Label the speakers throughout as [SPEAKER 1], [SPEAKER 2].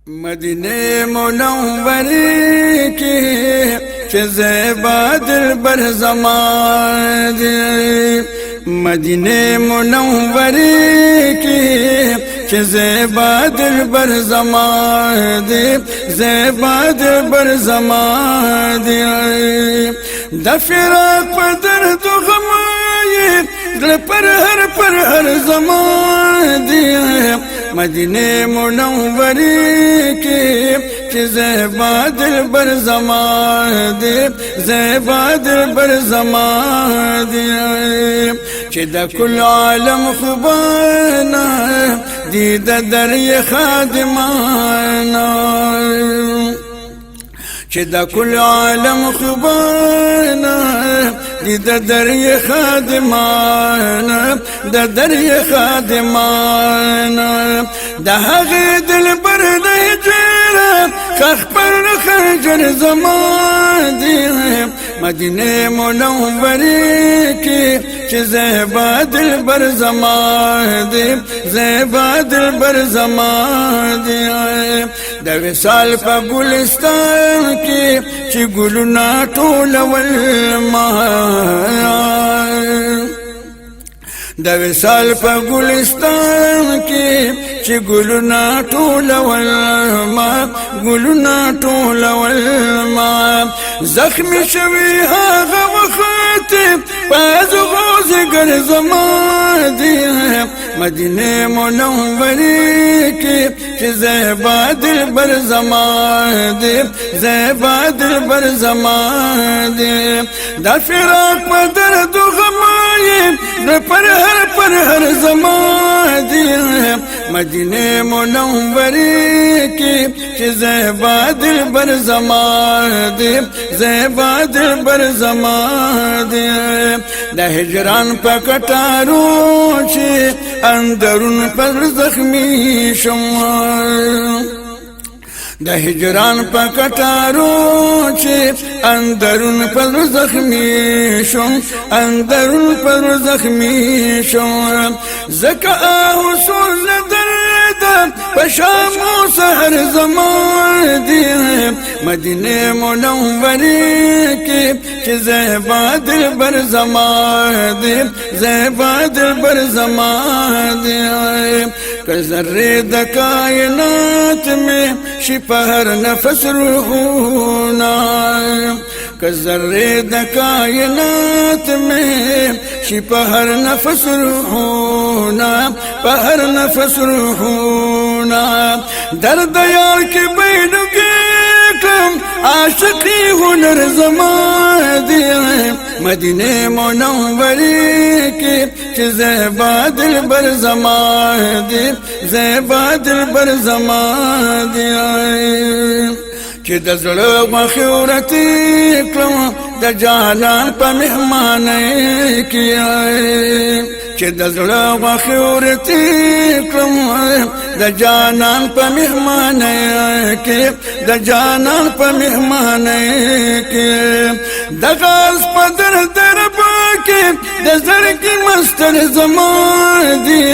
[SPEAKER 1] مدینه منوره کی چه زیبا دلبر زمان دی مدینه منوره کی چه زیبا دلبر زمان دی زیبا دلبر زمان دی د فراق پر درد و غمای دل پر هر زمان دی مدینه منوره کی چه زیبا دلبر زمان دی زیبا دلبر زمان دی چه د کل عالم خوبانا دی د دری خادمانا چه د کل عالم خوبانا دی د دری خادمانا د دری خادمانا د هغه دلبر د هجرت خخ پر خنجر زمان دی مدینه منوره کی چه زیبا دلبر زمان دی زیبا دلبر زمان دی د وصال په ګلستان کې چې ګلونه ټولول ما د وصال په ګلستان کې چې ګلونه ټولول ما ګلونه ټولول ما زخمی شوی هغه وخت پاز غوز ګر زمان دی مدینه منوره کې چې زیبا دلبر زمان دی زیبا دلبر زمان دی د فراق په درد و غمای پر هر زمان دی مدینه منوره کی چه زیبا دلبر زمان دی زیبا دلبر زمان دی د هجران په کټارو چې اندرون پر زخمی شم د هجران په کټارو چې اندرون پر زخمی شم اندرون پر زخمی شم زکا حصول درد پشام و سحر زمان دی مدینه منوره کی چه زیبا دلبر زمان دی زیبا دلبر زمان دی که ذره د کائنات میں شپهر نفس روحونا که ذره د کائنات میں شپهر نفس روحونا پهر نفس روحونا درد یار کے بینو گیٹم عاشقی ہنر زمان دی مدینه منوره کی چه زیبا دلبر زمان دی زیبا دلبر زمان دی چه د زړه مخورتی کلم د جانان په مهمانۍ کې چه د زړه مخورتی کلم د جانان په مهمانۍ کې د جانان په مهمانۍ کې د غاز په در کې د زړګي مستر زمان دی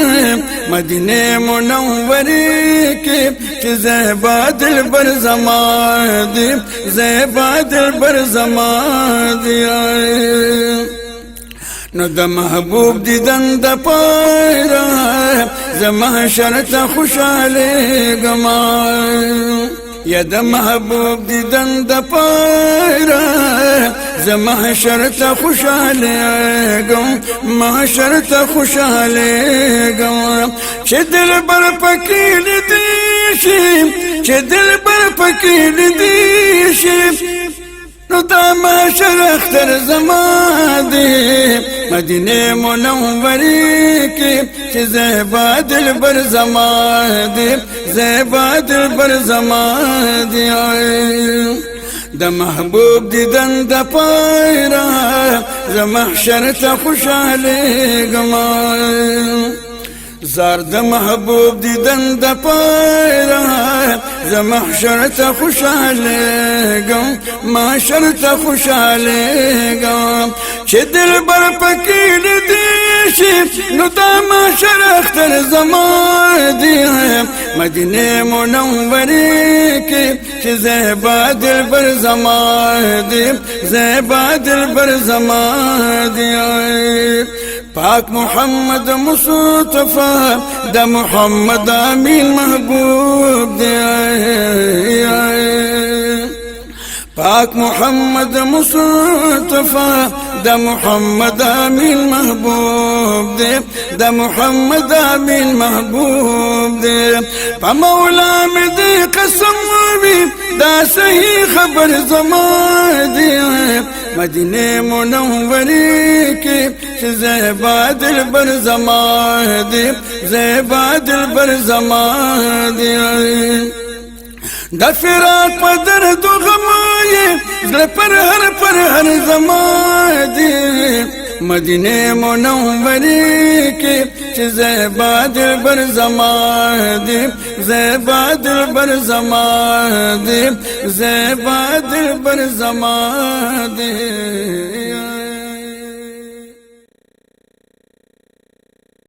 [SPEAKER 1] مدینه منوره کې چې زیبا دلبر زمان دی زیبا دلبر زمان دی نو د محبوب دیدن د پایرا زما شرط خوشاله گما یا د محبوب دیدن د پایرا زما شرط خوشاله گم ما شرط خوشاله گم چې دلبر پکې دې شي چې دلبر پکې دې شي نو دا محشر اختر زمان دی مدینه منوره کی چه زیبا دلبر زمان دی زیبا دلبر زمان دی د محبوب دیدن د پایرا زمحشر تا خوشاله گما زار د محبوب دیدن د پایرا زمحشر تا خوشاله گم محشر تا خوشاله گم چه دلبر پکې دې شي نو دا محشر اختر زمان دی مدینه منوره چې زیبا دلبر زما دی زیبا دلبر زما دی پاک محمد مصطفی د محمد امین محبوب دی پاک محمد مصطفی د محمد امین محبوب دی د محمد امین محبوب دی په مولا مې دې قسم وي دا صحیح خبر زما دی مدینه منورې کې چې زیبا دلبر زما دی زیبا دلبر زما دی د فراق په درد و غم یې زړه پر هر زما دی مدینه منورې کې چې زیبا دلبر زما دی زیبا دلبر زما دی زیبا دلبر زما دی